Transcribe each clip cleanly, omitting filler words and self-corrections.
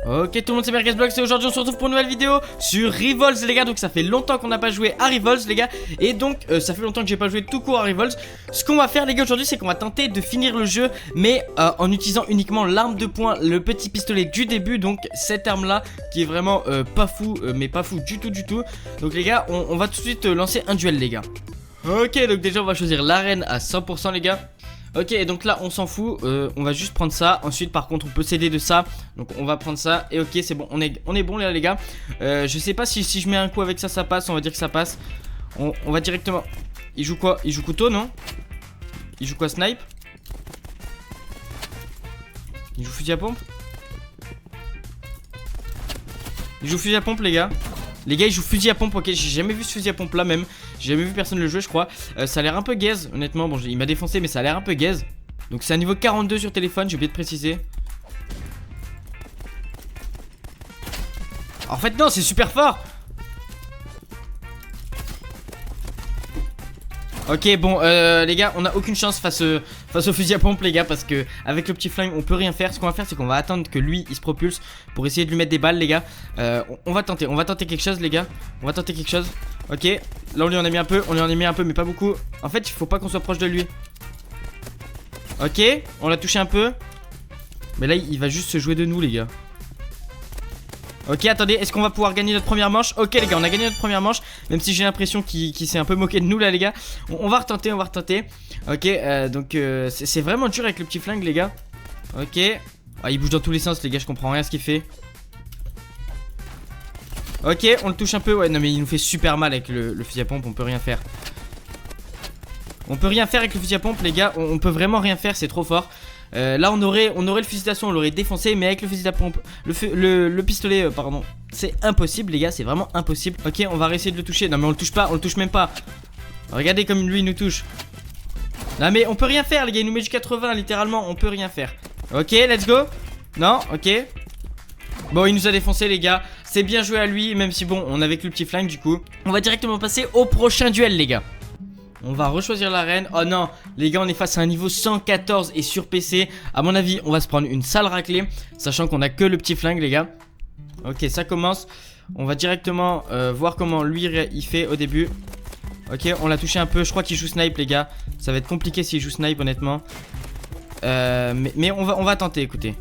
Ok tout le monde, c'est Merguezblox et aujourd'hui on se retrouve pour une nouvelle vidéo sur Revolz les gars. Donc ça fait longtemps qu'on n'a pas joué à Revolz les gars. Et donc ça fait longtemps que j'ai pas joué tout court à Revolz. Ce qu'on va faire les gars aujourd'hui, c'est qu'on va tenter de finir le jeu, mais en utilisant uniquement l'arme de poing, le petit pistolet du début. Donc cette arme là qui est vraiment pas fou, mais pas fou du tout. Donc les gars, on va tout de suite lancer un duel les gars. Ok, donc déjà on va choisir l'arène à 100% les gars. Ok, et donc là on s'en fout, on va juste prendre ça. Ensuite par contre on peut s'aider de ça. Donc on va prendre ça et ok c'est bon, on est bon là les gars. Je sais pas si je mets un coup avec ça, ça passe. On va dire que ça passe. On va directement. Il joue quoi? Il joue couteau non? Il joue quoi? Snipe? Il joue fusil à pompe? Il joue fusil à pompe les gars. Les gars ils jouent fusil à pompe. Ok, j'ai jamais vu ce fusil à pompe là même. J'ai jamais vu personne le jouer je crois. Ça a l'air un peu gaze honnêtement. Bon il m'a défoncé mais ça a l'air un peu gaze. Donc c'est un niveau 42 sur téléphone, j'ai oublié de préciser. En fait non, c'est super fort. Ok bon les gars, on a aucune chance face au fusil à pompe les gars. Parce que avec le petit flingue on peut rien faire. Ce qu'on va faire c'est qu'on va attendre que lui il se propulse pour essayer de lui mettre des balles les gars. On va tenter quelque chose les gars. On va tenter quelque chose. Ok, là on lui en a mis un peu, mais pas beaucoup. En fait il faut pas qu'on soit proche de lui. Ok, on l'a touché un peu. Mais là il va juste se jouer de nous les gars. Ok, attendez, est-ce qu'on va pouvoir gagner notre première manche? Ok les gars, on a gagné notre première manche. Même si j'ai l'impression qu'il s'est un peu moqué de nous là les gars. On va retenter, Ok, donc c'est vraiment dur avec le petit flingue les gars. Ok, ah, il bouge dans tous les sens les gars, je comprends rien à ce qu'il fait. Ok, on le touche un peu, ouais, non mais il nous fait super mal avec le fusil à pompe, on peut rien faire. On peut rien faire avec le fusil à pompe les gars, on peut vraiment rien faire, c'est trop fort. Là on aurait le fusil d'assaut, on l'aurait défoncé, mais avec le fusil à pompe, le pistolet, pardon, c'est impossible les gars, c'est vraiment impossible. Ok, on va réessayer de le toucher, non mais on le touche pas, on le touche même pas. Regardez comme lui il nous touche. Non mais on peut rien faire les gars, il nous met du 80 littéralement, on peut rien faire. Ok, let's go. Non, ok. Bon il nous a défoncé les gars. C'est bien joué à lui, même si bon on avait que le petit flingue du coup. On va directement passer au prochain duel les gars. On va rechoisir l'arène. Oh non les gars, on est face à un niveau 114 et sur PC. À mon avis on va se prendre une sale raclée, sachant qu'on a que le petit flingue les gars. Ok, ça commence. On va directement voir comment lui il fait au début. Ok, on l'a touché un peu. Je crois qu'il joue snipe les gars. Ça va être compliqué s'il joue snipe honnêtement. Mais on va tenter, écoutez.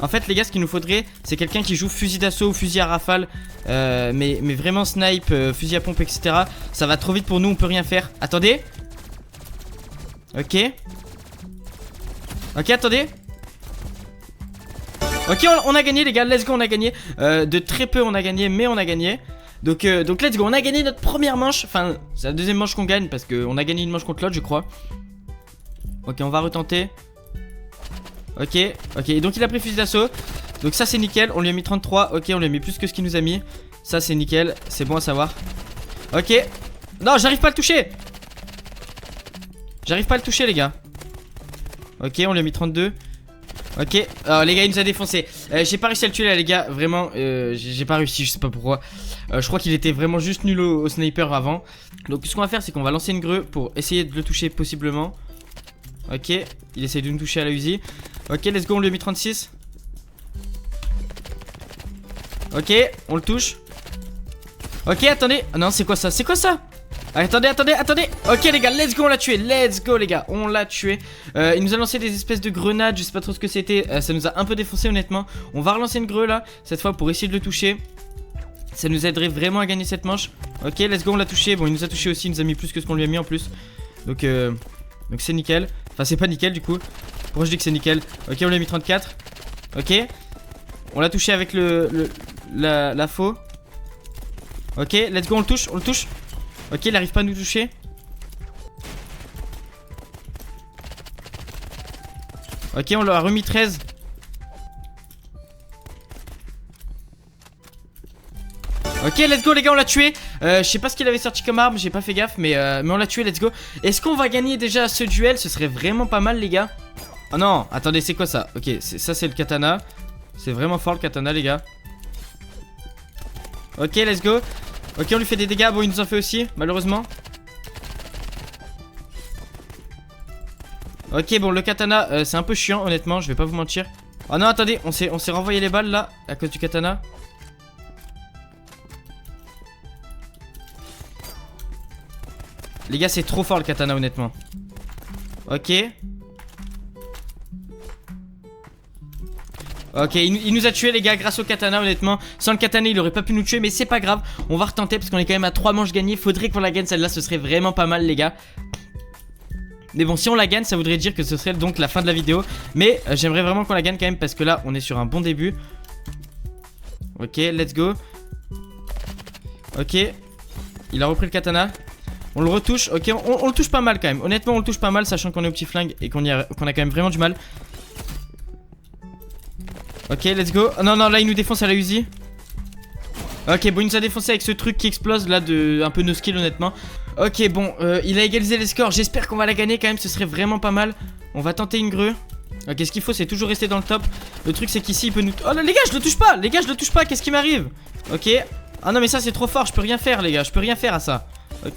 En fait les gars, ce qu'il nous faudrait c'est quelqu'un qui joue fusil d'assaut ou fusil à rafale, mais vraiment snipe, fusil à pompe etc. Ça va trop vite pour nous, on peut rien faire. Attendez. Ok. Ok, attendez. Ok, on a gagné les gars, let's go, on a gagné. De très peu on a gagné, mais on a gagné. Donc let's go, on a gagné notre première manche. Enfin c'est la deuxième manche qu'on gagne, parce qu'on a gagné une manche contre l'autre je crois. Ok, on va retenter. Ok, donc il a pris fusil d'assaut. Donc ça c'est nickel, on lui a mis 33. Ok, on lui a mis plus que ce qu'il nous a mis. Ça c'est nickel, c'est bon à savoir. Ok. Non, j'arrive pas à le toucher. Les gars. Ok, on lui a mis 32. Ok, alors les gars il nous a défoncé. J'ai pas réussi à le tuer là les gars. Vraiment, j'ai pas réussi, je sais pas pourquoi. Je crois qu'il était vraiment juste nul au sniper avant. Donc ce qu'on va faire c'est qu'on va lancer une grue pour essayer de le toucher possiblement. Ok, il essaye de nous toucher à la Uzi. Ok, let's go, on lui a mis 36. Ok, on le touche. Ok, attendez. Ah non, c'est quoi ça? Attendez. Ok les gars, let's go, on l'a tué. Let's go les gars, on l'a tué. Il nous a lancé des espèces de grenades, je sais pas trop ce que c'était. Ça nous a un peu défoncé honnêtement. On va relancer une grue là, cette fois pour essayer de le toucher. Ça nous aiderait vraiment à gagner cette manche. Ok, let's go, on l'a touché. Bon, il nous a touché aussi, il nous a mis plus que ce qu'on lui a mis en plus. Donc c'est nickel. Enfin c'est pas nickel du coup. Pourquoi je dis que c'est nickel? Ok, on lui a mis 34. Ok. On l'a touché avec la faux. Ok, let's go, on le touche. Ok, il arrive pas à nous toucher. Ok, on leur a remis 13. Ok, let's go les gars, on l'a tué. Je sais pas ce qu'il avait sorti comme arme, j'ai pas fait gaffe, mais on l'a tué, let's go. Est-ce qu'on va gagner déjà ce duel? Ce serait vraiment pas mal les gars. Oh non, attendez, c'est quoi ça? Ok, ça c'est le katana. C'est vraiment fort le katana les gars. Ok, let's go. Ok, on lui fait des dégâts, bon il nous en fait aussi, malheureusement. Ok, bon, le katana, c'est un peu chiant, honnêtement, je vais pas vous mentir. Oh non, attendez, on s'est renvoyé les balles là, à cause du katana. Les gars, c'est trop fort le katana, honnêtement. Ok. Ok, il nous a tué les gars grâce au katana, honnêtement. Sans le katana il aurait pas pu nous tuer, mais c'est pas grave. On va retenter parce qu'on est quand même à 3 manches gagnées. Faudrait qu'on la gagne celle-là, ce serait vraiment pas mal les gars. Mais bon, si on la gagne ça voudrait dire que ce serait donc la fin de la vidéo. Mais j'aimerais vraiment qu'on la gagne quand même, parce que là on est sur un bon début. Ok, let's go. Ok. Il a repris le katana. On le retouche, ok, on le touche pas mal quand même. Honnêtement on le touche pas mal, sachant qu'on est au petit flingue et qu'on a quand même vraiment du mal. Ok, let's go. Oh, non, non, là il nous défonce à la Uzi. Ok, bon, il nous a défoncé avec ce truc qui explose là, un peu no skill, honnêtement. Ok, bon, il a égalisé les scores. J'espère qu'on va la gagner quand même, ce serait vraiment pas mal. On va tenter une grue. Ok, ce qu'il faut, c'est toujours rester dans le top. Le truc, c'est qu'ici, il peut nous. Oh là, les gars, je le touche pas. Les gars, je le touche pas. Qu'est-ce qui m'arrive? Ok. Ah non, mais ça, c'est trop fort. Je peux rien faire, les gars. Je peux rien faire à ça. Okay.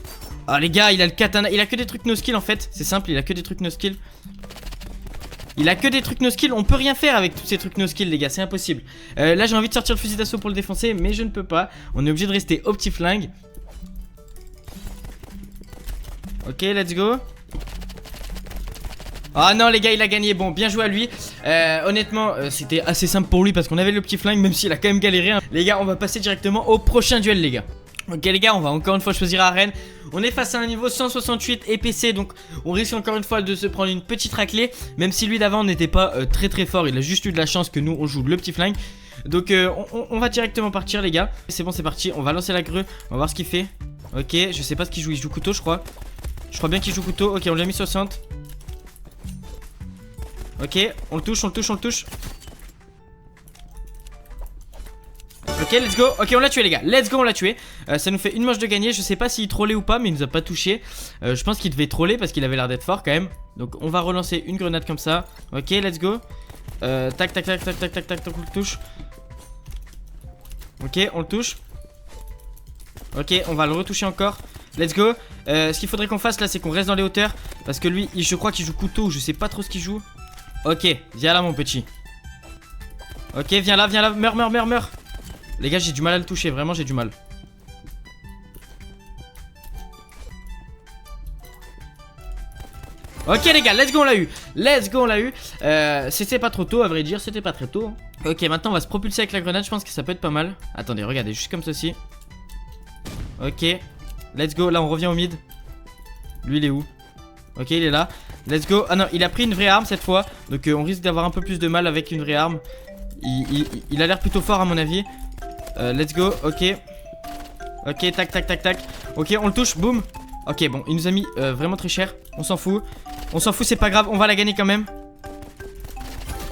Ah, les gars, il a le katana. Il a que des trucs no skill en fait. C'est simple, il a que des trucs no skill. Il a que des trucs no skill, on peut rien faire avec tous ces trucs no skill les gars, c'est impossible. Là j'ai envie de sortir le fusil d'assaut pour le défoncer, mais je ne peux pas. On est obligé de rester au petit flingue. Ok, let's go. Ah non les gars, il a gagné, bon bien joué à lui. Honnêtement c'était assez simple pour lui parce qu'on avait le petit flingue, même s'il a quand même galéré hein. Les gars, on va passer directement au prochain duel les gars. Ok les gars, on va encore une fois choisir arène. On est face à un niveau 168 EPC, donc on risque encore une fois de se prendre une petite raclée. Même si lui d'avant n'était pas très très fort, il a juste eu de la chance que nous on joue le petit flingue. Donc on va directement partir les gars. C'est bon, c'est parti, on va lancer la grue, on va voir ce qu'il fait. Ok, je sais pas ce qu'il joue, il joue couteau je crois. Je crois bien qu'il joue couteau, ok on lui a mis 60. Ok, on le touche, on le touche, on le touche. Ok, let's go. Ok, on l'a tué les gars, let's go, on l'a tué. Ça nous fait une manche de gagné. Je sais pas s'il trollait ou pas, mais il nous a pas touché. Je pense qu'il devait troller parce qu'il avait l'air d'être fort quand même. Donc on va relancer une grenade comme ça. Ok, let's go. Tac, tac, tac, tac, tac, tac, tac, on le touche. Ok, on le touche. Ok, on va le retoucher encore. Let's go. Ce qu'il faudrait qu'on fasse là, c'est qu'on reste dans les hauteurs. Parce que lui, je crois qu'il joue couteau ou je sais pas trop ce qu'il joue. Ok, viens là mon petit. Ok, viens là, meurs, meurs, meurs, meurs. Les gars, j'ai du mal à le toucher, vraiment j'ai du mal. Ok les gars, let's go, on l'a eu. Let's go, on l'a eu. C'était pas trop tôt, à vrai dire, c'était pas très tôt. Ok, maintenant on va se propulser avec la grenade, je pense que ça peut être pas mal. Attendez, regardez, juste comme ceci. Ok, let's go, là on revient au mid. Lui il est où? Ok, il est là. Let's go. Ah non, il a pris une vraie arme cette fois. Donc on risque d'avoir un peu plus de mal avec une vraie arme. Il a l'air plutôt fort à mon avis. Let's go, ok. Ok, tac, tac, tac, tac. Ok, on le touche, boum. Ok, bon, il nous a mis vraiment très cher. On s'en fout. On s'en fout, c'est pas grave, on va la gagner quand même.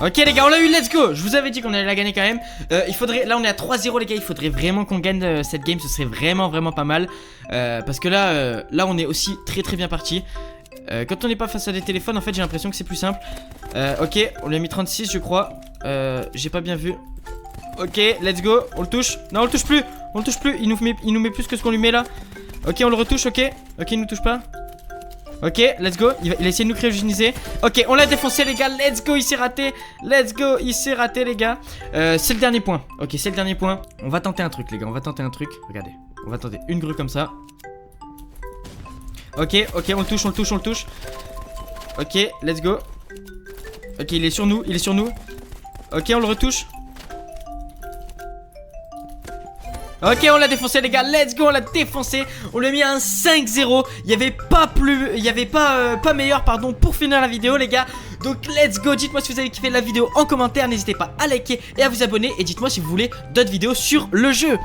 Ok les gars, on l'a eu, let's go. Je vous avais dit qu'on allait la gagner quand même. Il faudrait, là on est à 3-0 les gars. Il faudrait vraiment qu'on gagne cette game. Ce serait vraiment vraiment pas mal. Parce que là, là on est aussi très très bien parti. Quand on n'est pas face à des téléphones, en fait j'ai l'impression que c'est plus simple. Ok, on lui a mis 36 je crois. J'ai pas bien vu. Ok, let's go, on le touche. Non, on le touche plus, on le touche plus. Il nous met plus que ce qu'on lui met là. Ok, on le retouche, ok. Ok, il nous touche pas. Ok, let's go, il a essayé de nous cryogéniser. Ok, on l'a défoncé les gars, let's go, il s'est raté. Let's go, il s'est raté les gars. C'est le dernier point. Ok, c'est le dernier point. On va tenter un truc les gars, on va tenter un truc. Regardez, on va tenter une grue comme ça. Ok, ok, on le touche, on le touche, on le touche. Ok, let's go. Ok, il est sur nous, il est sur nous. Ok, on le retouche. Ok, on l'a défoncé les gars, let's go, on l'a défoncé. On lui a mis un 5-0. Il n'y avait pas plus, il n'y avait pas meilleur pardon pour finir la vidéo les gars. Donc let's go, dites-moi si vous avez kiffé la vidéo en commentaire. N'hésitez pas à liker et à vous abonner. Et dites-moi si vous voulez d'autres vidéos sur le jeu.